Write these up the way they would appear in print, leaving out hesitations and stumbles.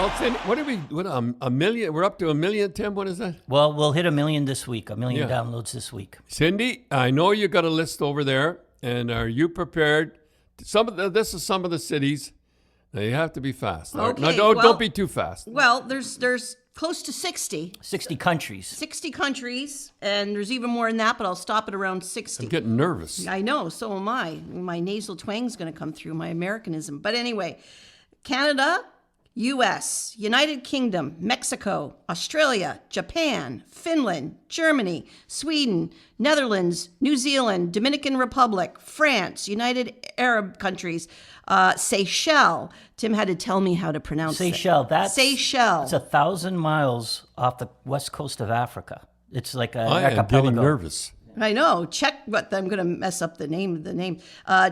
Well, Cindy, a million? We're up to 1 million, Tim? What is that? Well, we'll hit 1 million this week, 1 million downloads this week. Cindy, I know you got a list over there, and are you prepared? This is some of the cities. Now, you have to be fast. Okay, No, don't be too fast. Well, there's close to 60. 60 countries. 60 countries, and there's even more than that, but I'll stop at around 60. I'm getting nervous. I know, so am I. My nasal twang's going to come through, my Americanism. But anyway, Canada, U.S., United Kingdom, Mexico, Australia, Japan, Finland, Germany, Sweden, Netherlands, New Zealand, Dominican Republic, France, United Arab countries, Seychelles. Tim had to tell me how to pronounce it. Seychelles. Seychelles. It's 1,000 miles off the west coast of Africa. It's like an I archipelago. am getting nervous. I know. But I'm going to mess up the name.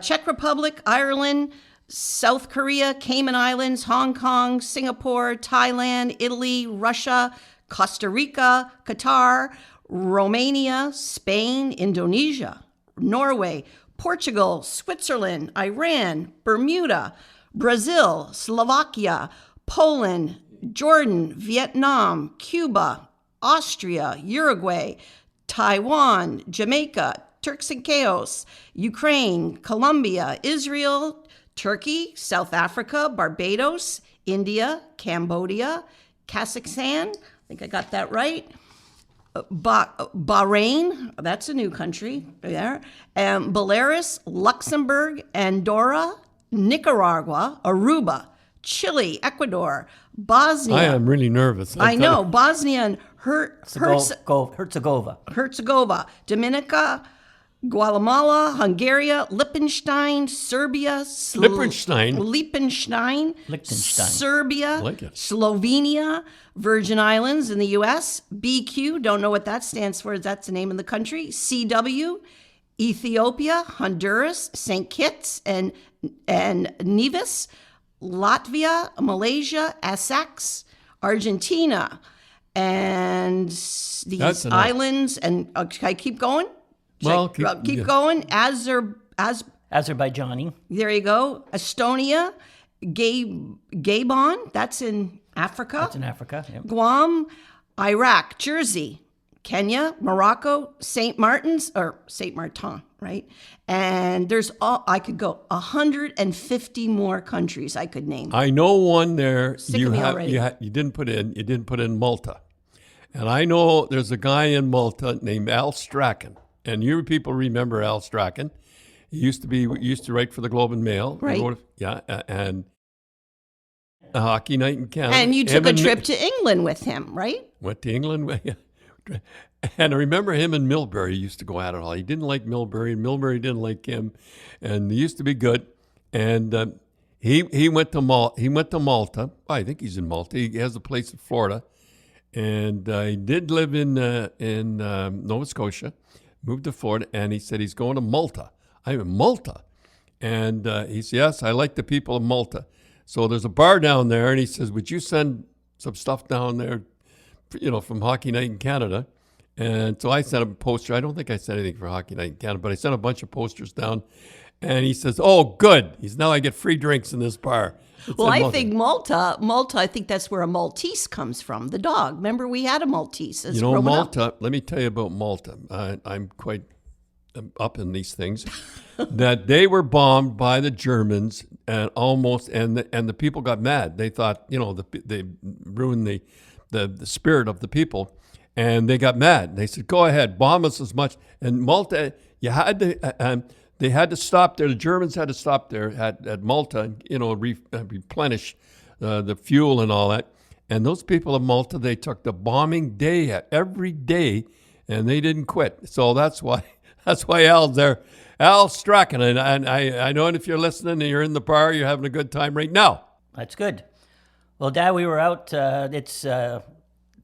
Czech Republic, Ireland, South Korea, Cayman Islands, Hong Kong, Singapore, Thailand, Italy, Russia, Costa Rica, Qatar, Romania, Spain, Indonesia, Norway, Portugal, Switzerland, Iran, Bermuda, Brazil, Slovakia, Poland, Jordan, Vietnam, Cuba, Austria, Uruguay, Taiwan, Jamaica, Turks and Caicos, Ukraine, Colombia, Israel, Turkey, South Africa, Barbados, India, Cambodia, Kazakhstan, I think I got that right, Bahrain, that's a new country there, and Belarus, Luxembourg, Andorra, Nicaragua, Aruba, Chile, Ecuador, Bosnia. I am really nervous. I know, Bosnia and Herzegovina. Dominica, Guatemala, Hungary, Liechtenstein, Serbia, Liechtenstein. Serbia, Like it. Slovenia, Virgin Islands in the U.S., BQ, don't know what that stands for, that's the name of the country, CW, Ethiopia, Honduras, St. Kitts and Nevis, Latvia, Malaysia, Essex, Argentina, and these islands, and I keep going? Keep going. Azerbaijani. There you go. Estonia, Gabon, that's in Africa. That's in Africa, yep. Guam, Iraq, Jersey, Kenya, Morocco, St. Martin, right? And I could go 150 more countries I could name. I know one there. Sick of me already. You didn't put in Malta, and I know there's a guy in Malta named Al Strachan, and you people remember Al Strachan. He used to write for the Globe and Mail. Right. And a hockey night in Canada. And you took a trip to England with him, right? Went to England. And I remember him and Milbury used to go at it all. He didn't like Milbury, and Milbury didn't like him, and they used to be good. And he went to Malta. I think he's in Malta. He has a place in Florida, and he did live in Nova Scotia. Moved to Florida, and he said he's going to Malta. I'm in Malta, and he said, yes, I like the people of Malta. So there's a bar down there, and he says, would you send some stuff down there, from Hockey Night in Canada? And so I sent a poster. I don't think I sent anything for Hockey Night in Canada, but I sent a bunch of posters down. And he says, oh, good. Now I get free drinks in this bar. Well, I think Malta, I think that's where a Maltese comes from, the dog. Remember, we had a Maltese as growing Malta, up. let me tell you about Malta. I'm quite up in these things. That they were bombed by the Germans and the people got mad. They thought, they ruined the spirit of the people. And they got mad. They said, go ahead, bomb us as much. And Malta, they had to stop there. The Germans had to stop there at Malta, replenish the fuel and all that. And those people of Malta, they took the bombing every day, and they didn't quit. So that's why Al's there. Al Strachan, and I know if you're listening and you're in the bar, you're having a good time right now. That's good. Well, Dad, we were out. It's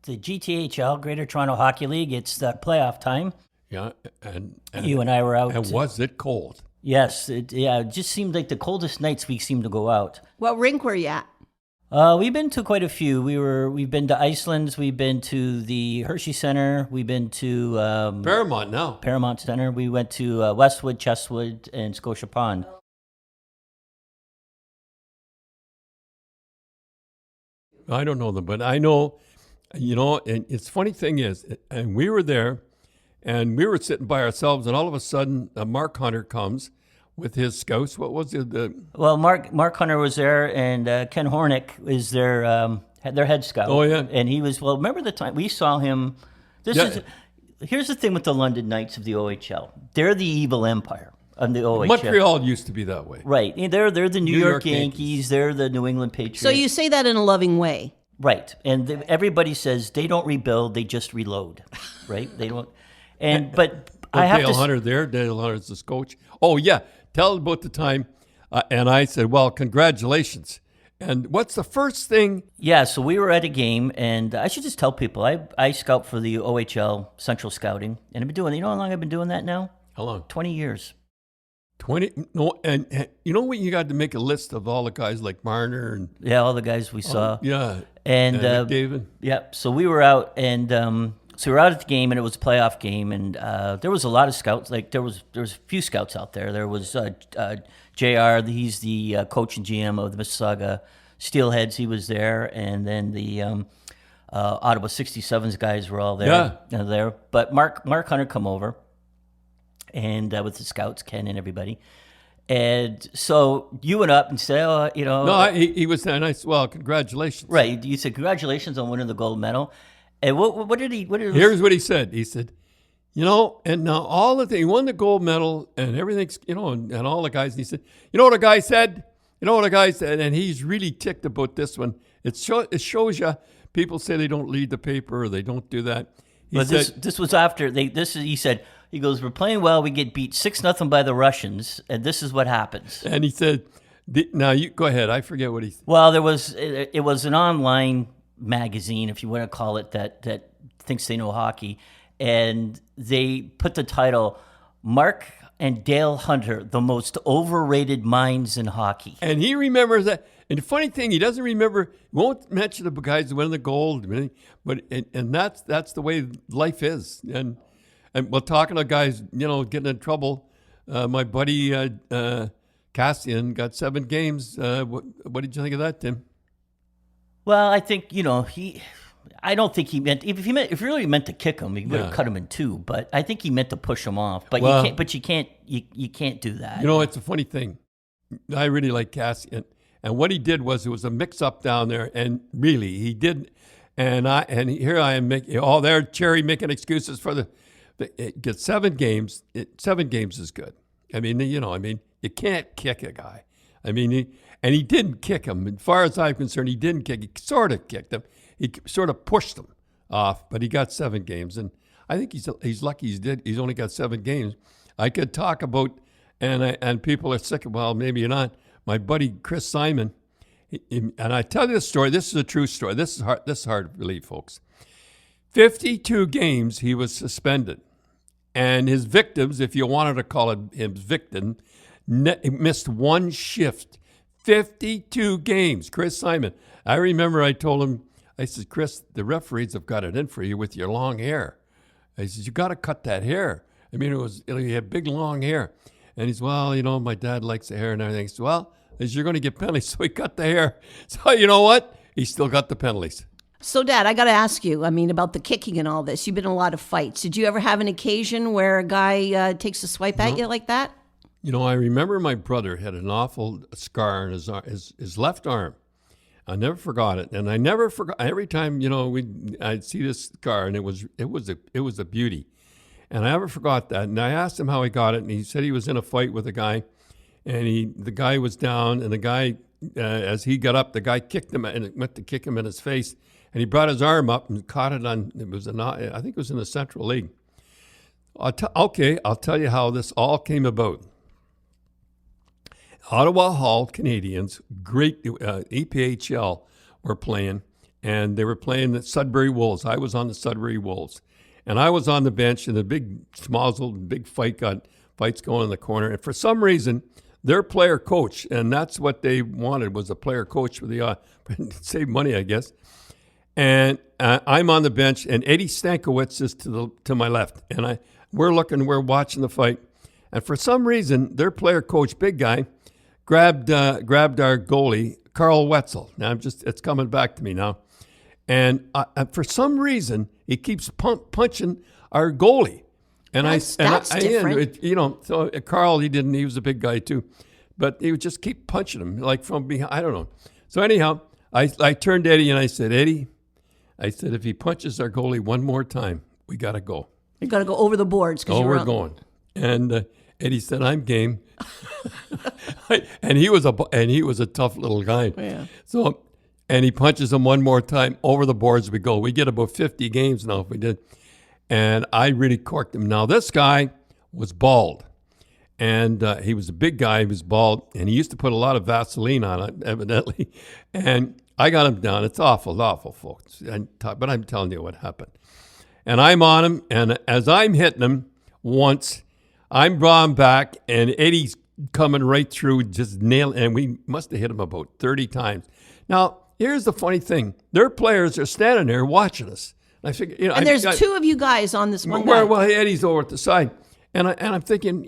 the GTHL, Greater Toronto Hockey League. It's the playoff time. Yeah, and you and I were out. And was it cold? Yes, it just seemed like the coldest nights we seemed to go out. What rink were you at? We've been to quite a few. We've been to Iceland's. We've been to the Hershey Center. We've been to Paramount Center. We went to Westwood, Chestwood, and Scotia Pond. I don't know them, but I know, and it's funny thing is, and we were there, and we were sitting by ourselves, and all of a sudden, Mark Hunter comes with his scouts. What was it? Well, Mark Hunter was there, and Ken Hornick is their head scout. Oh, yeah. And he was, remember the time we saw him? Here's the thing with the London Knights of the OHL. They're the evil empire of the OHL. Montreal used to be that way. Right. They're the New York Yankees. They're the New England Patriots. So you say that in a loving way. Right. And everybody says they don't rebuild, they just reload. Right? They don't. But I have Dale Hunter there. Dale Hunter's the coach. Oh, yeah. Tell about the time. And I said, well, congratulations. And what's the first thing? Yeah, so we were at a game, and I should just tell people, I scout for the OHL Central Scouting, and I've been doing, you know how long I've been doing that now? How long? 20 years. 20? No, and you know what? You got to make a list of all the guys like Marner and... Yeah, all the guys we saw. Yeah. And McDavid. Yeah, so we were out, and so we were out at the game, and it was a playoff game, and there was a lot of scouts. Like, there was a few scouts out there. There was JR, he's the coach and GM of the Mississauga Steelheads. He was there, and then the Ottawa 67s guys were all there. Yeah. But Mark Hunter come over, and with the scouts, Ken and everybody. And so you went up and said, No, he was there, and I said, well, congratulations. Right. You said, congratulations on winning the gold medal. And what did he... Here's what he said. He said, and now all the things, he won the gold medal and everything's, and all the guys, and he said, you know what a guy said? And he's really ticked about this one. It shows you, people say they don't read the paper or they don't do that. This was after, he said, he goes, we're playing well, we get beat 6-0 by the Russians, and this is what happens. And he said, now you go ahead, I forget what he said. Well, it was an online magazine, if you want to call it, that thinks they know hockey, and they put the title, Mark and Dale Hunter, the most overrated minds in hockey. And he remembers that. And the funny thing, he doesn't remember, he won't mention the guys who win the gold, but that's the way life is. And we're talking to guys, getting in trouble. My buddy Cassian got 7 games. What did you think of that, Tim? Well, I think, I don't think he meant, if he really meant to kick him, he would have cut him in 2. But I think he meant to push him off. But you can't do that. It's a funny thing. I really like Cassian. And what he did was, it was a mix-up down there, and really, he did. And here I am making, there Cherry making excuses for get 7 games. 7 games is good. You can't kick a guy. He didn't kick him. As far as I'm concerned, he didn't kick. He sort of kicked him. He sort of pushed him off, but he got 7 games, and I think he's lucky he's only got 7 games. I could talk about, and people are sick of, well, maybe you're not. My buddy Chris Simon, and I tell you this story. This is a true story. This is hard to believe, folks. 52 games he was suspended, and his victims, if you wanted to call him victim, missed 1 shift. 52 games. Chris Simon. I remember I told him, I said, Chris, the referees have got it in for you with your long hair. I said, you got to cut that hair. He had big long hair. And he's, well, my dad likes the hair and everything. So, well, you're going to get penalties. So he cut the hair. So you know what? He still got the penalties. So, Dad, I got to ask you, about the kicking and all this. You've been in a lot of fights. Did you ever have an occasion where a guy takes a swipe at you like that? I remember my brother had an awful scar on his left arm. I never forgot it, and I never forgot. Every time I'd see this scar, and it was a beauty, and I never forgot that. And I asked him how he got it, and he said he was in a fight with a guy, and the guy was down, and the guy as he got up, the guy kicked him and went to kick him in his face, and he brought his arm up and caught it on. I think it was in the Central League. I'll tell you how this all came about. Ottawa Hall Canadians, great GTHL, were playing, and they were playing the Sudbury Wolves. I was on the Sudbury Wolves, and I was on the bench, and the big fights going in the corner. And for some reason, their player coach, and that's what they wanted, was a player coach for the save money, I guess. And I'm on the bench, and Eddie Stankiewicz is to my left, and we're watching the fight, and for some reason, their player coach, big guy, grabbed our goalie, Carl Wetzel. Now it's coming back to me now. And for some reason, he keeps punching our goalie. And that's different. So Carl, he was a big guy too. But he would just keep punching him, like from behind. I don't know. So anyhow, I turned to Eddie and I said, Eddie, if he punches our goalie one more time, we got to go. You got to go over the boards. We're going. And Eddie said, I'm game. and he was a tough little guy. Yeah. So, and he punches him one more time. Over the boards we go. We get about 50 games now if we did. And I really corked him. Now, this guy was bald. And he was a big guy. He was bald. And he used to put a lot of Vaseline on it, evidently. And I got him down. It's awful, folks. But I'm telling you what happened. And I'm on him. And as I'm hitting him once, I'm drawn back. And Eddie's coming right through, just nailing. And we must have hit him about 30 times. Now, here's the funny thing. Their players are standing there watching us. I figure, and there's two of you guys on this one guy. Well, Eddie's over at the side. And I'm thinking,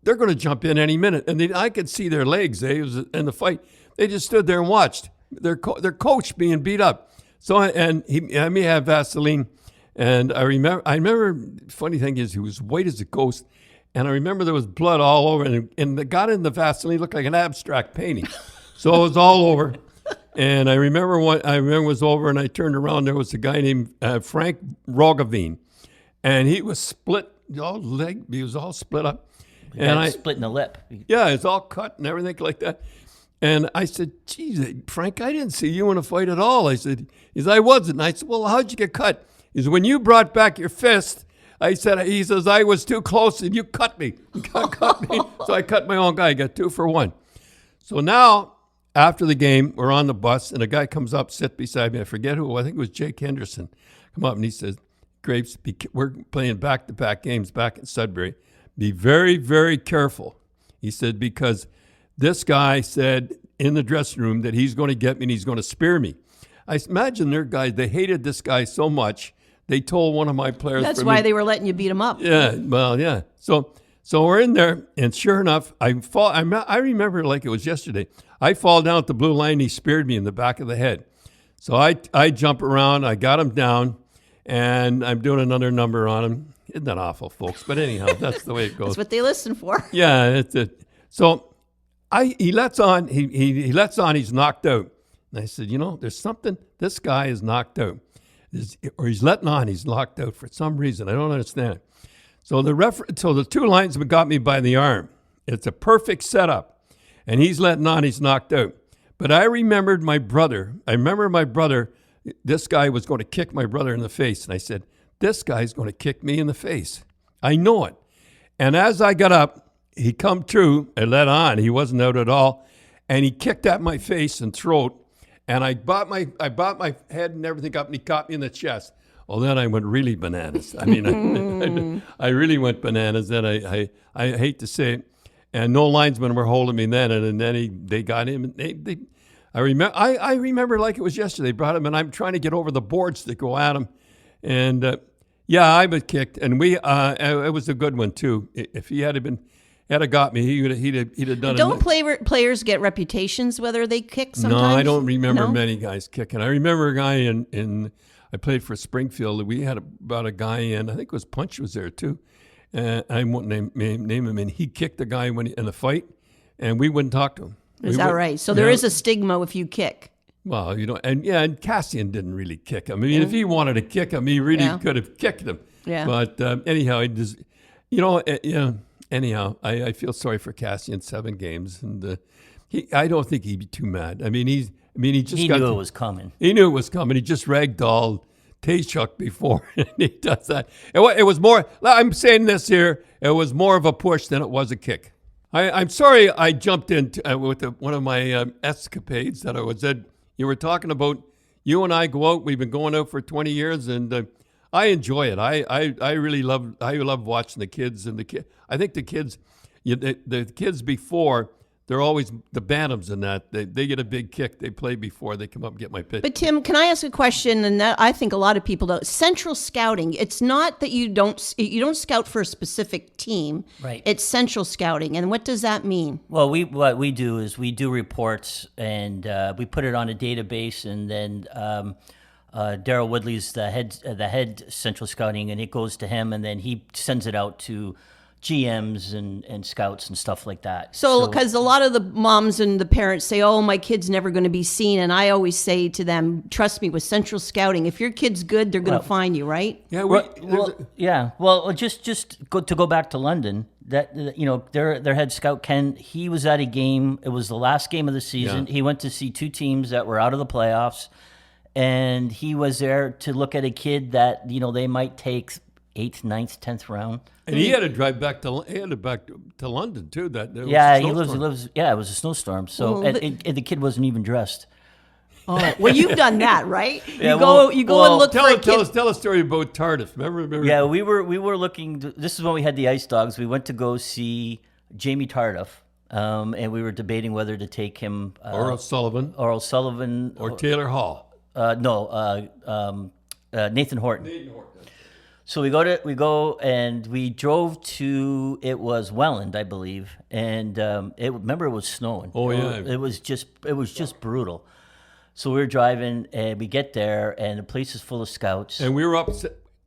they're going to jump in any minute. And I could see their legs. It was in the fight. They just stood there and watched their coach being beat up. So, and he may have Vaseline. And I remember, funny thing is, he was white as a ghost. And I remember there was blood all over. And the guy in the Vaseline looked like an abstract painting. So it was all over. And I remember it was over, and I turned around. There was a guy named Frank Roggeveen. And he was split. He was all split up. And split in the lip. Yeah, it's all cut and everything like that. And I said, geez, Frank, I didn't see you in a fight at all. I said, I wasn't. And I said, well, how'd you get cut? He said, when you brought back your fist, he says, I was too close and you cut me. You cut me. So I cut my own guy. I got 2 for 1. So now, after the game, we're on the bus, and a guy comes up, sit beside me. I forget who. I think it was Jake Henderson. Come up, and he says, Graves, we're playing back-to-back games back in Sudbury. Be very, very careful. He said, because this guy said in the dressing room that he's going to get me and he's going to spear me. I imagine their guys, they hated this guy so much, they told one of my players. That's why they were letting you beat him up. Yeah, well, yeah. So we're in there, and sure enough, I remember like it was yesterday. I fall down at the blue line, he speared me in the back of the head. So I jump around, I got him down, and I'm doing another number on him. Isn't that awful, folks? But anyhow, that's the way it goes. That's what they listen for. Yeah, that's it. So he lets on, he lets on, he's knocked out. And I said, there's something, this guy is knocked out. Or he's letting on, he's knocked out for some reason. I don't understand. So the 2 linesmen got me by the arm. It's a perfect setup. And he's letting on, he's knocked out. But I remembered my brother. This guy was going to kick my brother in the face. And I said, this guy's going to kick me in the face. I know it. And as I got up, he come through and let on. He wasn't out at all. And he kicked at my face and throat. And I brought my head and everything up, and he caught me in the chest. Well, then I went really bananas. I mean, I really went bananas. Then I hate to say it. And no linesmen were holding me then. And then they got him. And I remember like it was yesterday. They brought him, and I'm trying to get over the boards to go at him. And I was kicked. And it was a good one too. If he had got me, he'd have done it. Don't players get reputations whether they kick sometimes? No, I don't remember many guys kicking. I remember a guy I played for Springfield. We had about a guy in, I think it was Punch was there too. I won't name him, and he kicked the guy in the fight, and we wouldn't talk to him. Is that right? So there is a stigma if you kick. Well, and Cassian didn't really kick him. I mean, if he wanted to kick him, he really could have kicked him. Yeah. But anyhow, he just, anyhow, I feel sorry for Cassian. 7 games, and I don't think he'd be too mad. I mean, he knew it was coming. He knew it was coming. He just ragdolled Tayshock before, and he does that. It was more. I'm saying this here. It was more of a push than it was a kick. I'm sorry I jumped in with one of my escapades that I was at. You were talking about you and I go out. We've been going out for 20 years, and I enjoy it. I really love watching the kids and I think the kids, the kids before they're always the Bantams in that. They get a big kick. They play before they come up and get my pitch. But Tim, can I ask a question? And that I think a lot of people don't. Central scouting. It's not that you don't scout for a specific team. Right. It's central scouting. And what does that mean? Well, what we do is we do reports, and we put it on a database, and then Daryl Woodley's the head central scouting, and it goes to him, and then he sends it out to GMs and scouts and stuff like that. So, because a lot of the moms and the parents say, "Oh, my kid's never going to be seen," and I always say to them, "Trust me, with central scouting, if your kid's good, they're going to find you, right?" Yeah. Well, just go back to London. That their head scout Ken, he was at a game. It was the last game of the season. Yeah. He went to see two teams that were out of the playoffs, and he was there to look at a kid that they might take 8th, 9th, 10th round. And he had to drive back to London too. He lives. Yeah, it was a snowstorm. So and the kid wasn't even dressed. Oh, well, you've done that, right? Yeah, you go and look for a kid. Tell a story about Tardif. Remember? Yeah, we were looking. This is when we had the Ice Dogs. We went to go see Jamie Tardif, and we were debating whether to take him Oral Sullivan, or Taylor Hall. Nathan Horton. So we go and we drove to, it was Welland, I believe, and remember it was snowing. Oh yeah, it was just brutal. So we were driving and we get there and the place is full of scouts. And we were up.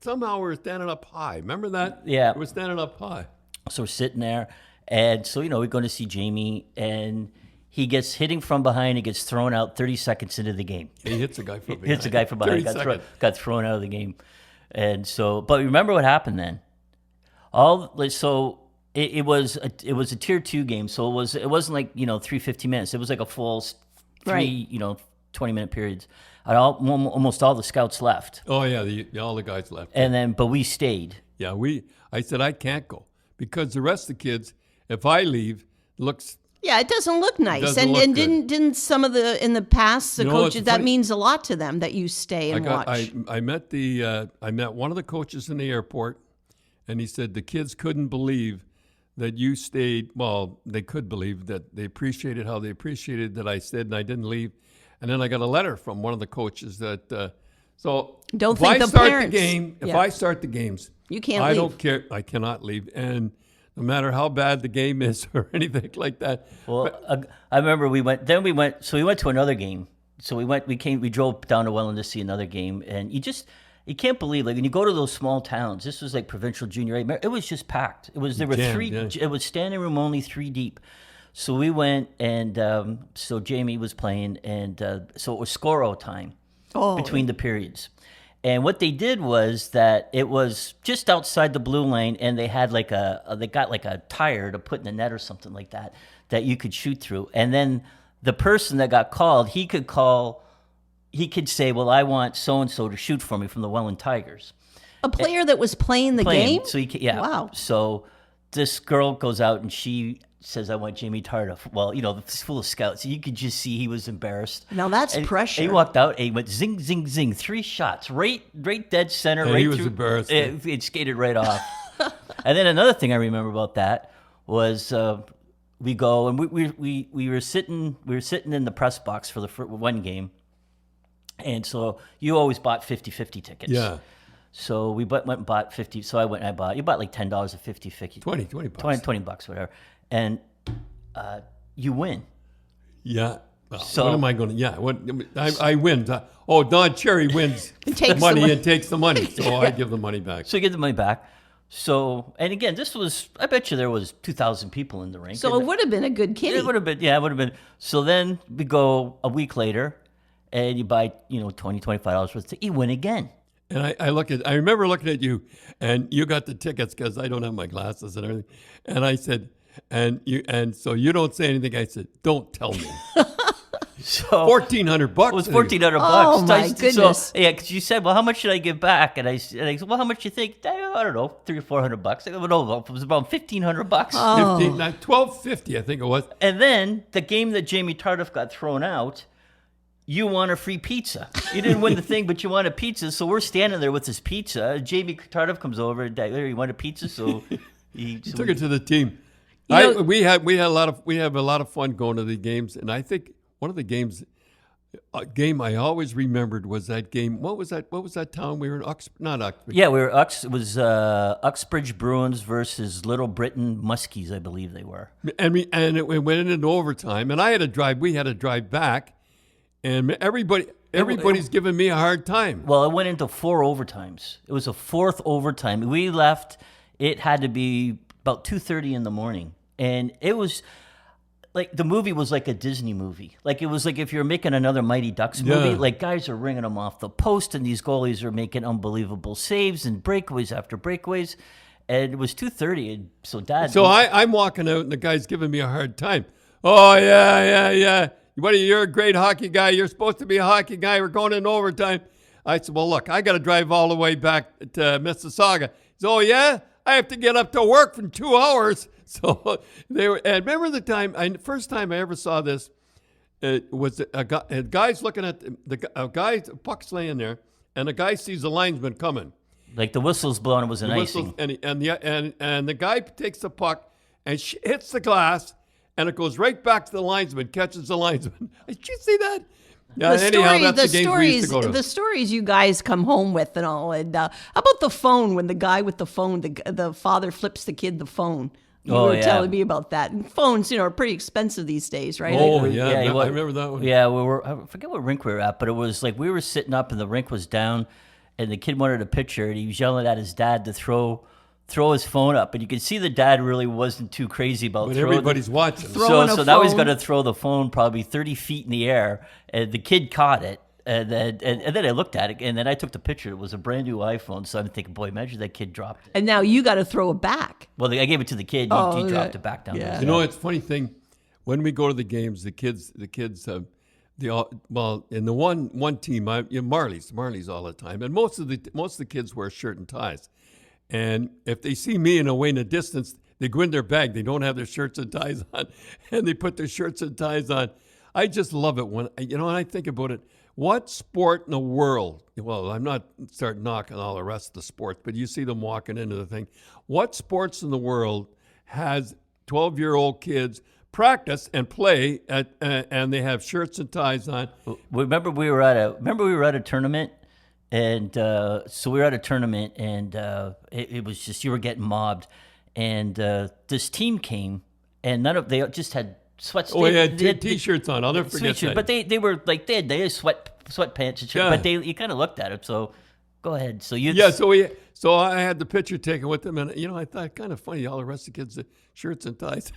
Somehow we were standing up high. Remember that? Yeah, we were standing up high. So we're sitting there, and so we're going to see Jamie, and he gets hitting from behind. He gets thrown out 30 seconds into the game. He hits a guy from behind. Got thrown out of the game. And so, but remember what happened then? It was a tier 2 game, so it wasn't like 3 minutes. It was like a full 3 20-minute periods. And almost all the scouts left. Oh yeah, all the guys left. And then, but we stayed. Yeah, I said I can't go because the rest of the kids, if I leave, looks. Yeah, it doesn't look nice. And didn't some of in the past coaches, that means a lot to them that you stay and watch. I met one of the coaches in the airport, and he said the kids couldn't believe that you stayed. Well, they could believe that they appreciated how they appreciated that I stayed and I didn't leave. And then I got a letter from one of the coaches that don't if think I the start parents, the game, if I start the games, you can't I leave. don't care. I cannot leave. And no matter how bad the game is or anything like that. Well, I remember we went to another game. So we drove down to Welland to see another game, and you can't believe, like, when you go to those small towns, this was like provincial junior A, it was just packed. It was it was standing room only 3 deep. So we went, and so Jamie was playing, and so it was score time between the periods. And what they did was that it was just outside the blue lane, and they had they got like a tire to put in the net or something like that you could shoot through. And then the person that got called, he could say, well, I want so-and-so to shoot for me from the Welland Tigers. A player that was playing the game? So Wow. So this girl goes out and she says, I want Jamie Tardif. Well, it's full of scouts. You could just see he was embarrassed. Now that's pressure. He walked out and he went zing, zing, zing. 3 shots, right dead center. And right he was through, embarrassed. It skated right off. And then another thing I remember about that was we go and we were sitting in the press box for the one game. And so you always bought 50-50 tickets. Yeah. So we went and bought 50. So I went and I bought. You bought like $10 of 50-50. 20 bucks. 20 bucks, whatever. And you win. Yeah. Well, So- what am I going to? Yeah. What I win. Don Cherry wins takes money the money. and takes the money. So I give the money back. So you get the money back. So, and again, I bet you there was 2,000 people in the rink. So it would have been a good kitty. It would have been. So then we go a week later and you buy, $20, $25 worth. You win again. And I remember looking at you, and you got the tickets because I don't have my glasses and everything. And I said, and so you don't say anything. I said, don't tell me. So $1,400 bucks. It was $1,400 bucks. Oh my goodness! So, yeah, because you said, well, how much should I give back? And I said, well, how much you think? I don't know, $300 or $400. I go, no, it was about $1,500. Oh. $12.50, I think it was. And then the game that Jamie Tardif got thrown out, you want a free pizza. You didn't win the thing, but you want a pizza. So we're standing there with this pizza. Jamie Tardif comes over and you want a pizza? So he took it to the team. We have a lot of fun going to the games, and I think one of the games. A game I always remembered was that game. What was that town we were in? Not Uxbridge. Yeah, we were It was Uxbridge Bruins versus Little Britain Muskies, I believe they were. And it went into overtime, and I had to drive. We had to drive back, and everybody's giving me a hard time. Well, it went into 4 overtimes. It was a 4th overtime. We left. It had to be about 2:30 in the morning, and it was. Like, the movie was like a Disney movie. Like, it was like if you're making another Mighty Ducks movie, like, guys are ringing them off the post, and these goalies are making unbelievable saves and breakaways after breakaways. And it was 2:30, and so Dad... So I'm walking out, and the guy's giving me a hard time. Oh, yeah. You're a great hockey guy. You're supposed to be a hockey guy. We're going in overtime. I said, well, look, I got to drive all the way back to Mississauga. He said, oh, yeah? I have to get up to work for 2 hours. So they were. And remember the first time I ever saw this, was a guy's looking at the puck's laying there, and the guy sees the linesman coming. Like the whistle's blowing, it was an icing. And the guy takes the puck and hits the glass, and it goes right back to the linesman, catches the linesman. Did you see that? Yeah, the stories you guys come home with and all. And how about the phone, when the guy with the phone, the father flips the kid the phone? You were telling me about that. And phones, are pretty expensive these days, right? Oh, yeah. I remember that one. Yeah, I forget what rink we were at, but it was like we were sitting up and the rink was down, and the kid wanted a picture, and he was yelling at his dad to throw his phone up. And you could see the dad really wasn't too crazy about but everybody's watching. So now he's got to throw the phone probably 30 feet in the air, and the kid caught it. And then I looked at it, and then I took the picture. It was a brand new iPhone, so I'm thinking, boy, imagine that kid dropped it. And now you got to throw it back. Well, I gave it to the kid. He dropped it back down. Yeah. It's a funny thing. When we go to the games, the kids, in the one team, Marley's all the time, and most of the kids wear shirt and ties. And if they see me away in the distance, they go in their bag. They don't have their shirts and ties on, and they put their shirts and ties on. I just love it when I think about it. What sport in the world? Well, I'm not starting knocking all the rest of the sports, but you see them walking into the thing. What sports in the world has 12-year-old kids practice and play and they have shirts and ties on? Remember we were at a tournament, and so we were at a tournament, and it was just, you were getting mobbed, and this team came, and they just had sweats. Oh, they had t-shirts on. I'll never forget that. But they were like they had sweatpants and shit. Yeah. But you kind of looked at them. So go ahead. So so I had the picture taken with them, and I thought kind of funny. All the rest of the kids shirts and ties,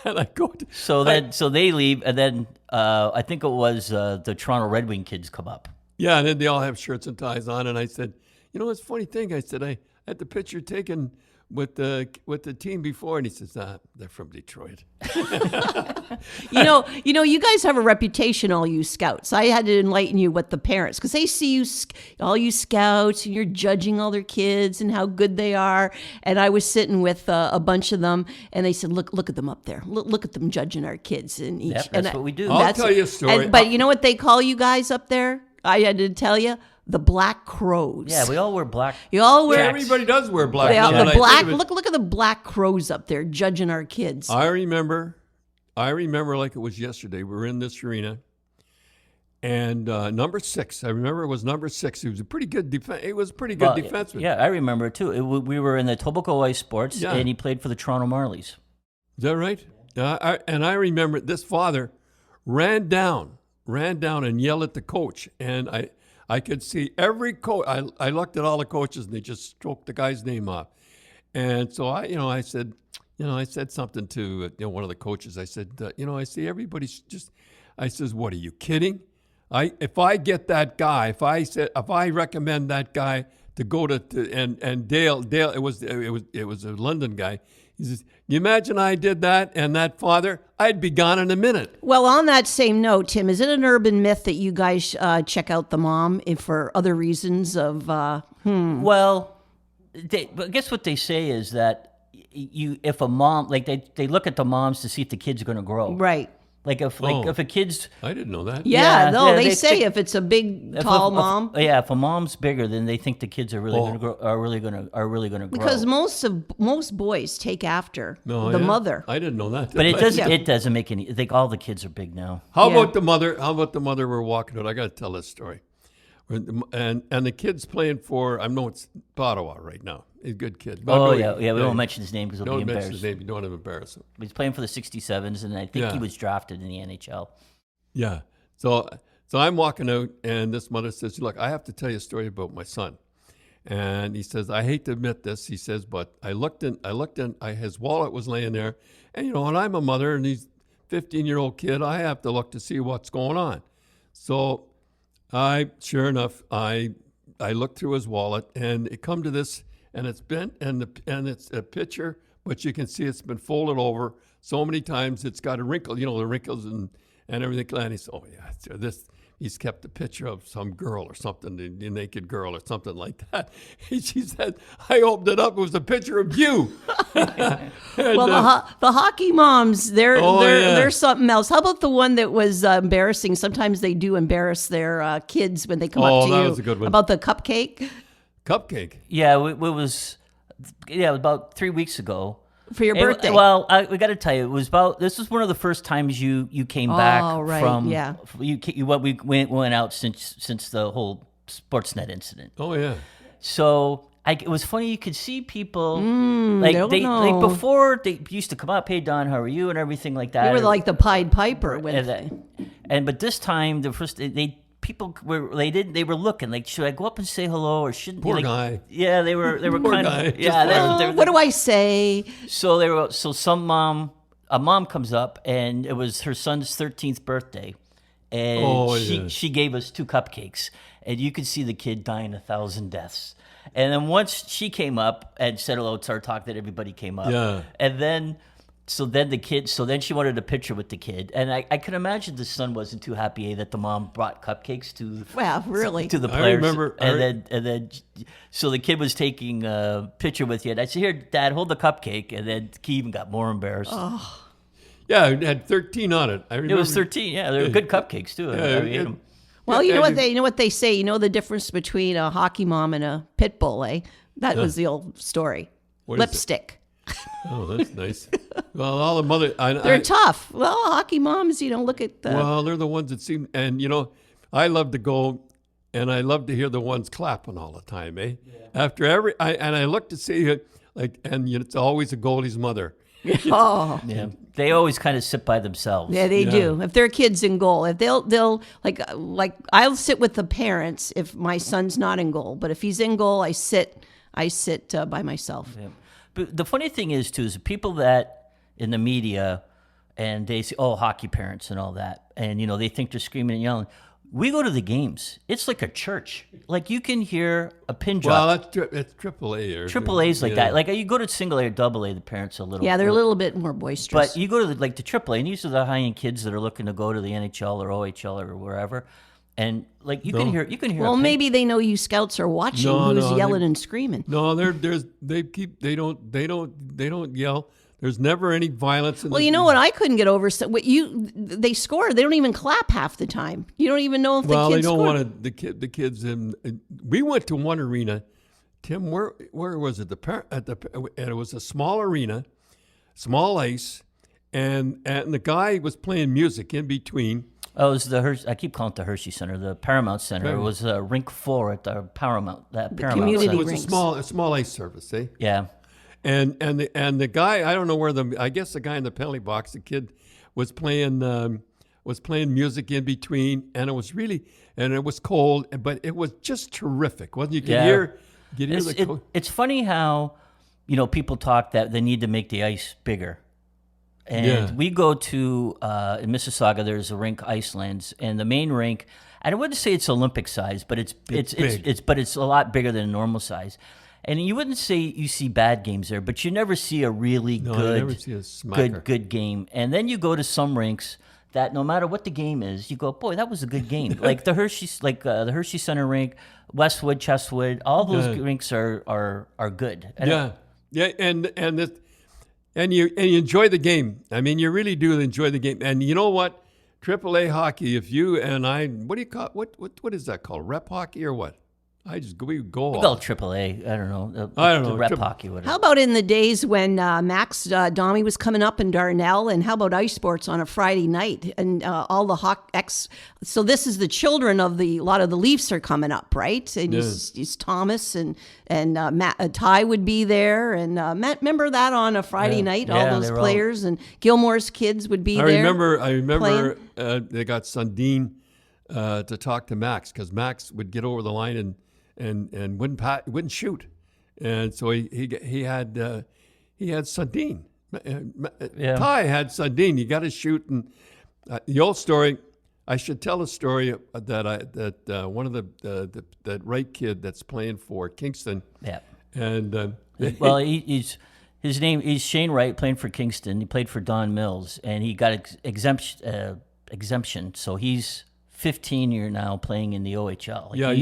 and I go. So they leave, and then I think it was the Toronto Red Wing kids come up. Yeah, and then they all have shirts and ties on, and I said, it's a funny thing. I said I had the picture taken with the team before, and he says, they're from Detroit. You guys have a reputation, all you scouts. I had to enlighten you what the parents, because they see you, all you scouts, and you're judging all their kids and how good they are. And I was sitting with a bunch of them, and they said, look at them up there. Look at them judging our kids. And that's what we do. I'll tell you a story. But you know what they call you guys up there? I had to tell you. The Black Crows. Yeah, we all wear black. You all wear. Everybody does wear black. The black. Look at the Black Crows up there judging our kids. I remember like it was yesterday. We were in this arena, and number 6. I remember it was number 6. He was a pretty good defenseman. Yeah, I remember it too. We were in the Etobicoke Ice Sports, and he played for the Toronto Marlies. Is that right? And I remember this father ran down and yelled at the coach, and I could see every coach. I looked at all the coaches, and they just stroked the guy's name off. And so I said something to one of the coaches. I said, I see everybody's just. I says, what, are you kidding? If I get that guy, if I recommend that guy to go to and Dale, it was a London guy. He says, you imagine I did that and that father, I'd be gone in a minute. Well, on that same note, Tim, is it an urban myth that you guys check out the mom for other reasons of, Well, I guess what they say is that if a mom, like they look at the moms to see if the kid's going to grow. Right. Like if a kid's I didn't know that. They say if it's a big tall mom. If a mom's bigger, then they think the kids are really going to grow. Are really going to grow. Because most boys take after the mother. I didn't know that. But it doesn't make any. I think all the kids are big now. How about the mother? How about the mother we're walking out? I got to tell this story. And the kid's playing for, I know it's Ottawa right now. He's a good kid. But we won't mention his name because he'll be embarrassed. Don't mention his name. You don't want to embarrass him. He's playing for the 67s, and I think he was drafted in the NHL. Yeah. So I'm walking out, and this mother says, look, I have to tell you a story about my son. And he says, I hate to admit this, he says, but I looked in, his wallet was laying there. And, and I'm a mother, and he's a 15-year-old kid. I have to look to see what's going on. So sure enough, I looked through his wallet, and it come to this, and it's bent, and it's a picture, but you can see it's been folded over so many times. It's got a wrinkle, the wrinkles and everything. And he said, oh yeah, he's kept a picture of some girl or something, a naked girl or something like that. She said, I opened it up, it was a picture of you. And, the hockey moms, they're something else. How about the one that was embarrassing? Sometimes they do embarrass their kids when they come up to you. Oh, that was a good one. About the cupcake? Cupcake? Yeah, it was about 3 weeks ago. For your birthday. We got to tell you, this was one of the first times you came back from. Yeah. We went out since the whole Sportsnet incident. Oh yeah. So it was funny. You could see people before they used to come up, hey Don, how are you, and everything like that. They were like the Pied Piper. But this time the first people were looking like, should I go up and say hello or shouldn't? Poor guy. Yeah, they were Poor kind guy. of. Yeah, what do I say? So a mom comes up, and it was her son's 13th birthday, and she gave us 2 cupcakes, and you could see the kid dying 1,000 deaths. And then once she came up and said hello to our talk, that everybody came up. Yeah. And then. So then she wanted a picture with the kid. And I can imagine the son wasn't too happy that the mom brought cupcakes to the players. I remember. So the kid was taking a picture with you. And I said, here, Dad, hold the cupcake. And then he even got more embarrassed. Oh. Yeah, it had 13 on it. I remember. It was 13, yeah. They were good cupcakes, too. Well, you know what they say. You know the difference between a hockey mom and a pit bull, eh? That was the old story. Lipstick. Oh, that's nice. Well, all the mother... They're tough. Well, hockey moms, look at the... Well, they're the ones that seem... And, I love to go, and I love to hear the ones clapping all the time, eh? Yeah. After every... I look to see it, it's always a goalie's mother. Oh. Yeah. They always kind of sit by themselves. Yeah, they do. If their kid's in goal, if they'll like I'll sit with the parents if my son's not in goal, but if he's in goal, I sit by myself. Yeah. But the funny thing is, too, is people that in the media, and they say, oh, hockey parents and all that, and, they think they're screaming and yelling. We go to the games. It's like a church. Like, you can hear a pin drop. Well, it's AAA. AAA's like that. Like, you go to single A or double A, the parents are a little... Yeah, they're a little bit more boisterous. But you go to, the AAA, and these are the high-end kids that are looking to go to the NHL or OHL or wherever. And you can hear. Well, maybe they know you scouts are watching. Who's yelling and screaming? No, they don't yell. There's never any violence. Well, you know what I couldn't get over? They score. They don't even clap half the time. You don't even know if the kids. Well, they don't want to. The kids. We went to one arena. Tim, where was it? And it was a small arena, small ice, and the guy was playing music in between. Oh, it was I keep calling it the Hershey Center, the Paramount Center. It was Rink 4 at the Paramount community Center. It was a small ice service, eh? Yeah. And the guy, I don't know where I guess the guy in the penalty box, the kid was playing music in between, and it was cold, but it was just terrific, wasn't it? You could hear it's funny how, people talk that they need to make the ice bigger. And we go to in Mississauga. There's a rink, Icelands, and the main rink. And I wouldn't say it's Olympic size, but it's a lot bigger than a normal size. And you wouldn't say you see bad games there, but you never see a really good game. And then you go to some rinks that no matter what the game is, you go, boy, that was a good game. Like the Hershey Center rink, Westwood, Chestwood, all those rinks are good. And you enjoy the game. I mean, you really do enjoy the game. And you know what? AAA hockey, if you and I, what do you call, what is that called? Rep hockey or what? We go We call it AAA. I don't know. I don't know. Rep hockey, whatever. How about in the days when Max Domi was coming up in Darnell, and how about ice sports on a Friday night and all the So this is the children of a lot of the Leafs are coming up, right? And he's Thomas and Ty would be there, and remember that on a Friday night, all those players and Gilmore's kids would be there. I remember they got Sundin to talk to Max because Max would get over the line and wouldn't shoot, and so he had Sundin. Ty had Sundin. You got to shoot, and the old story. I should tell a story that one of that right kid that's playing for Kingston. Yeah, and well, he's Shane Wright, playing for Kingston. He played for Don Mills, and he got exemption, so he's 15 year now playing in the OHL. Yeah,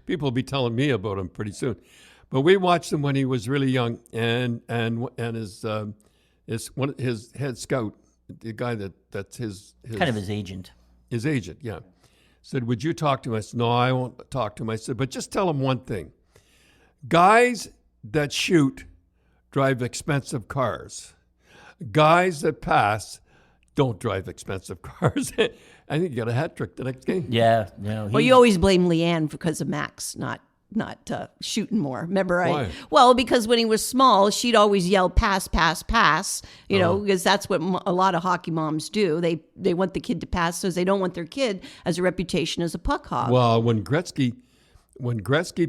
people will be telling me about him pretty soon. But we watched him when he was really young, and his head scout, the guy that's his kind of his agent. His agent, yeah, said, "Would you talk to him?" I said, "No, I won't talk to him." I said, "But just tell him one thing: guys that shoot drive expensive cars. Guys that pass don't drive expensive cars." I think he got a hat trick the next game. Yeah. Well, you always blame Leanne because of Max not shooting more. Remember, Why? Well, because when he was small, she'd always yell pass, pass, pass. You know, because that's what a lot of hockey moms do. They want the kid to pass because they don't want their kid as a reputation as a puck hog. Well, when Gretzky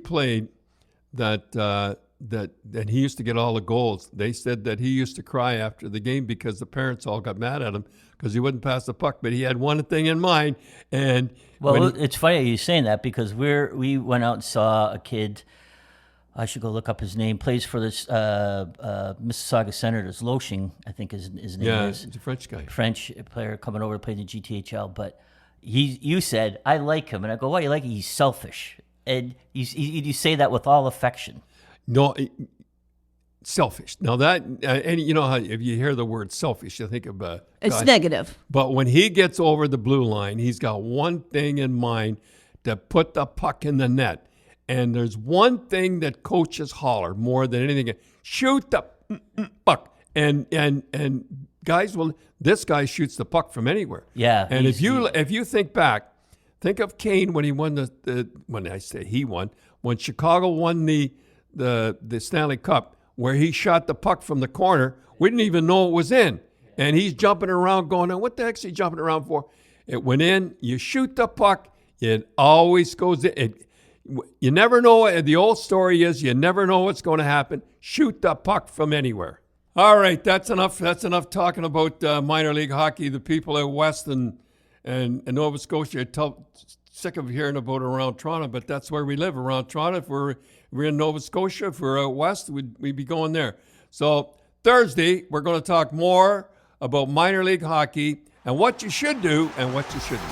played, that he used to get all the goals. They said that he used to cry after the game because the parents all got mad at him because he wouldn't pass the puck. But he had one thing in mind, and it's funny you saying that because we went out and saw a kid. I should go look up his name. Plays for this Mississauga Senators. Loshing, I think his name is. Yeah, he's a French guy. French player coming over to play the GTHL. But you said, I like him. And I go, why you like him? He's selfish. And you say that with all affection. No, selfish. Now that, and you know how if you hear the word selfish, you think of it's negative. But when he gets over the blue line, he's got one thing in mind: to put the puck in the net. And there's one thing that coaches holler more than anything: shoot the puck. And guys this guy shoots the puck from anywhere. Yeah. And if you think back, think of Kane when he won when Chicago won the Stanley Cup, where he shot the puck from the corner. We didn't even know it was in. And he's jumping around going, what the heck's he jumping around for? It went in. You shoot the puck. It always goes in. You never know. The old story is you never know what's going to happen. Shoot the puck from anywhere. All right, that's enough. That's enough talking about minor league hockey. The people out west and Nova Scotia are sick of hearing about around Toronto, but that's where we live, around Toronto. If we're in Nova Scotia, if we're out west, we'd be going there. So Thursday, we're going to talk more about minor league hockey and what you should do and what you shouldn't.